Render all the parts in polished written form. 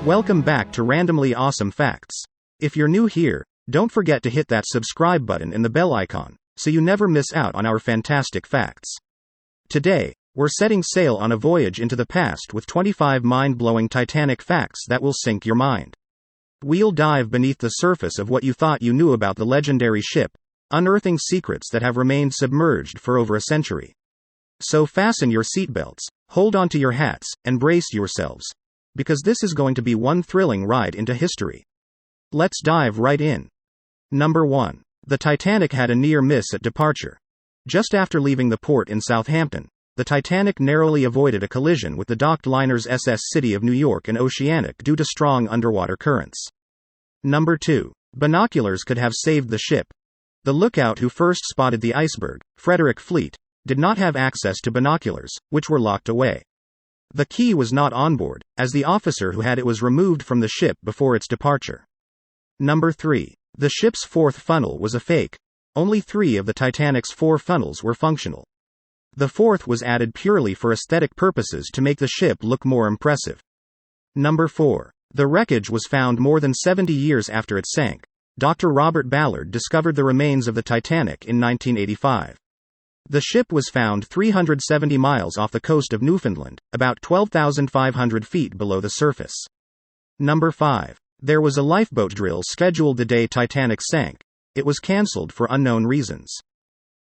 Welcome back to Randomly Awesome Facts. If you're new here, don't forget to hit that subscribe button and the bell icon, so you never miss out on our fantastic facts. Today, we're setting sail on a voyage into the past with 25 mind-blowing Titanic facts that will sink your mind. We'll dive beneath the surface of what you thought you knew about the legendary ship, unearthing secrets that have remained submerged for over a century. So fasten your seatbelts, hold onto your hats, and brace yourselves, because this is going to be one thrilling ride into history. Let's dive right in. Number 1. The Titanic had a near miss at departure. Just after leaving the port in Southampton, the Titanic narrowly avoided a collision with the docked liners SS City of New York and Oceanic due to strong underwater currents. Number 2. Binoculars could have saved the ship. The lookout who first spotted the iceberg, Frederick Fleet, did not have access to binoculars, which were locked away. The key was not on board, as the officer who had it was removed from the ship before its departure. Number 3. The ship's fourth funnel was a fake. Only 3 of the Titanic's 4 funnels were functional. The fourth was added purely for aesthetic purposes to make the ship look more impressive. Number 4. The wreckage was found more than 70 years after it sank. Dr. Robert Ballard discovered the remains of the Titanic in 1985. The ship was found 370 miles off the coast of Newfoundland, about 12,500 feet below the surface. Number 5. There was a lifeboat drill scheduled the day Titanic sank. It was cancelled for unknown reasons.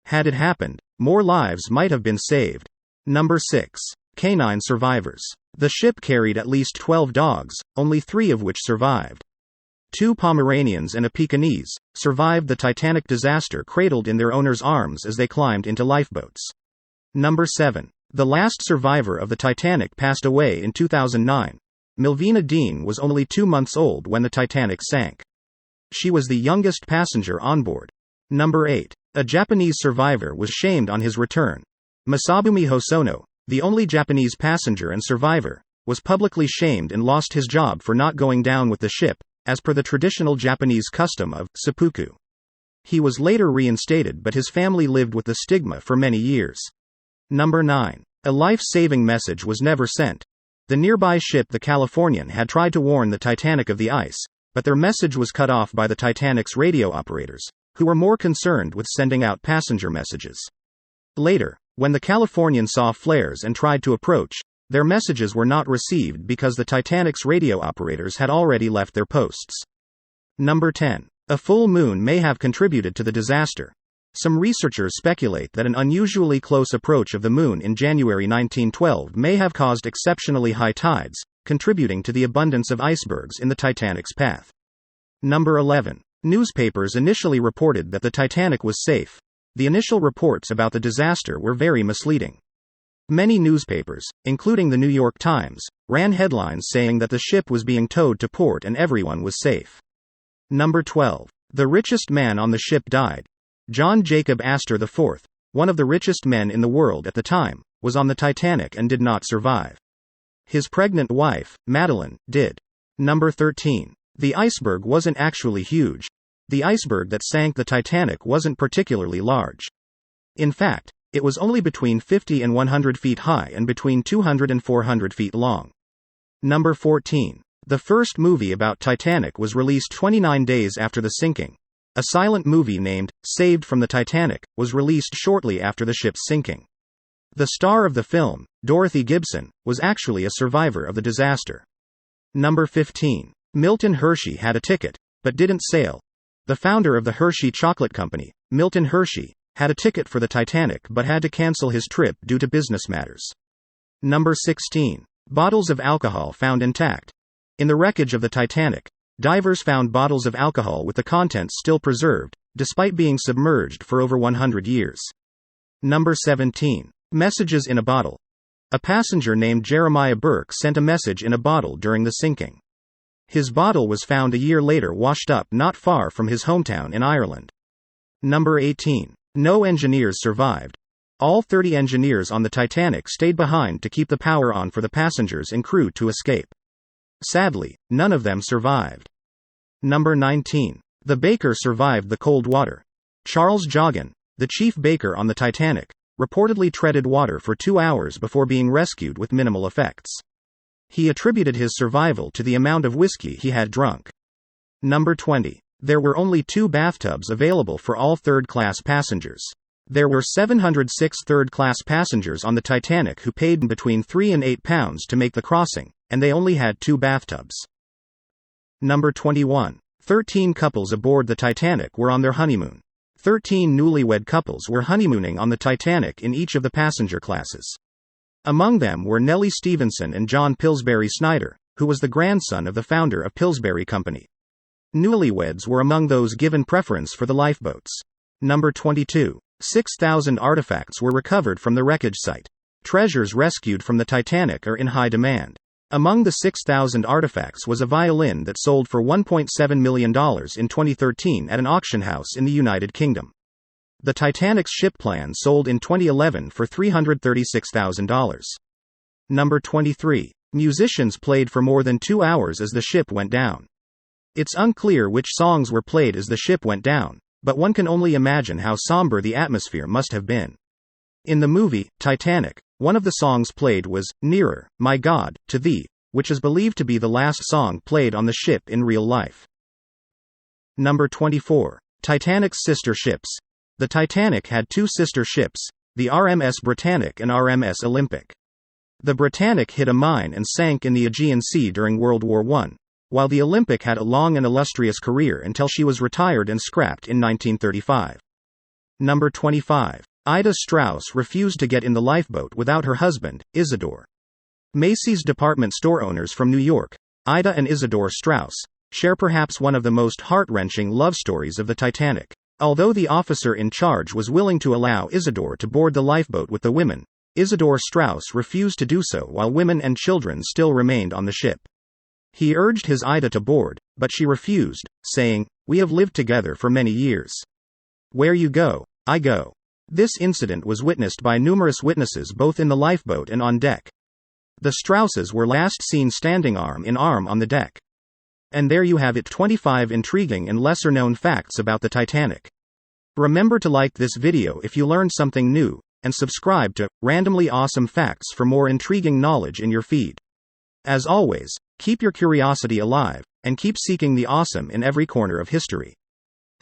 Had it happened, more lives might have been saved. Number 6. Canine survivors. The ship carried at least 12 dogs, only 3 of which survived. 2 Pomeranians and a Pekingese survived the Titanic disaster, cradled in their owners' arms as they climbed into lifeboats. Number 7. The last survivor of the Titanic passed away in 2009. Milvina Dean was only 2 months old when the Titanic sank. She was the youngest passenger on board. Number 8. A Japanese survivor was shamed on his return. Masabumi Hosono, the only Japanese passenger and survivor, was publicly shamed and lost his job for not going down with the ship, as per the traditional Japanese custom of seppuku. He was later reinstated, but his family lived with the stigma for many years. Number 9. A life-saving message was never sent. The nearby ship the Californian had tried to warn the Titanic of the ice, but their message was cut off by the Titanic's radio operators, who were more concerned with sending out passenger messages. Later, when the Californian saw flares and tried to approach, their messages were not received because the Titanic's radio operators had already left their posts. Number 10. A full moon may have contributed to the disaster. Some researchers speculate that an unusually close approach of the moon in January 1912 may have caused exceptionally high tides, contributing to the abundance of icebergs in the Titanic's path. Number 11. Newspapers initially reported that the Titanic was safe. The initial reports about the disaster were very misleading. Many newspapers, including the New York Times, ran headlines saying that the ship was being towed to port and everyone was safe. Number 12. The richest man on the ship died. John Jacob Astor IV, one of the richest men in the world at the time, was on the Titanic and did not survive. His pregnant wife, Madeline, did. Number 13. The iceberg wasn't actually huge. The iceberg that sank the Titanic wasn't particularly large. In fact, it was only between 50 and 100 feet high and between 200 and 400 feet long. Number 14. The first movie about Titanic was released 29 days after the sinking. A silent movie named Saved from the Titanic was released shortly after the ship's sinking. The star of the film, Dorothy Gibson, was actually a survivor of the disaster. Number 15. Milton Hershey had a ticket, but didn't sail. The founder of the Hershey Chocolate Company, Milton Hershey, had a ticket for the Titanic but had to cancel his trip due to business matters. Number 16. Bottles of alcohol found intact. In the wreckage of the Titanic, divers found bottles of alcohol with the contents still preserved, despite being submerged for over 100 years. Number 17. Messages in a bottle. A passenger named Jeremiah Burke sent a message in a bottle during the sinking. His bottle was found a year later washed up not far from his hometown in Ireland. Number 18. No engineers survived. All 30 engineers on the Titanic stayed behind to keep the power on for the passengers and crew to escape. Sadly, none of them survived. Number 19. The baker survived the cold water. Charles Joughin, the chief baker on the Titanic, reportedly treaded water for 2 hours before being rescued with minimal effects. He attributed his survival to the amount of whiskey he had drunk. Number 20. There were only 2 bathtubs available for all third-class passengers. There were 706 third-class passengers on the Titanic who paid between £3 and £8 to make the crossing, and they only had 2 bathtubs. Number 21. 13 couples aboard the Titanic were on their honeymoon. 13 newlywed couples were honeymooning on the Titanic in each of the passenger classes. Among them were Nellie Stevenson and John Pillsbury Snyder, who was the grandson of the founder of Pillsbury Company. Newlyweds were among those given preference for the lifeboats. Number 22. 6,000 artifacts were recovered from the wreckage site. Treasures rescued from the Titanic are in high demand. Among the 6,000 artifacts was a violin that sold for $1.7 million in 2013 at an auction house in the United Kingdom. The Titanic's ship plan sold in 2011 for $336,000. Number 23. Musicians played for more than 2 hours as the ship went down. It's unclear which songs were played as the ship went down, but one can only imagine how somber the atmosphere must have been. In the movie, Titanic, one of the songs played was, "Nearer, My God, to Thee," which is believed to be the last song played on the ship in real life. Number 24. Titanic's sister ships. The Titanic had 2 sister ships, the RMS Britannic and RMS Olympic. The Britannic hit a mine and sank in the Aegean Sea during World War I, while the Olympic had a long and illustrious career until she was retired and scrapped in 1935. Number 25. Ida Strauss refused to get in the lifeboat without her husband, Isidore. Macy's department store owners from New York, Ida and Isidore Strauss, share perhaps one of the most heart-wrenching love stories of the Titanic. Although the officer in charge was willing to allow Isidore to board the lifeboat with the women, Isidore Strauss refused to do so while women and children still remained on the ship. He urged his Ida to board, but she refused, saying, "We have lived together for many years. Where you go, I go." This incident was witnessed by numerous witnesses both in the lifeboat and on deck. The Strausses were last seen standing arm in arm on the deck. And there you have it, 25 intriguing and lesser-known facts about the Titanic. Remember to like this video if you learned something new, and subscribe to Randomly Awesome Facts for more intriguing knowledge in your feed. As always, keep your curiosity alive, and keep seeking the awesome in every corner of history.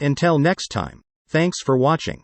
Until next time, thanks for watching.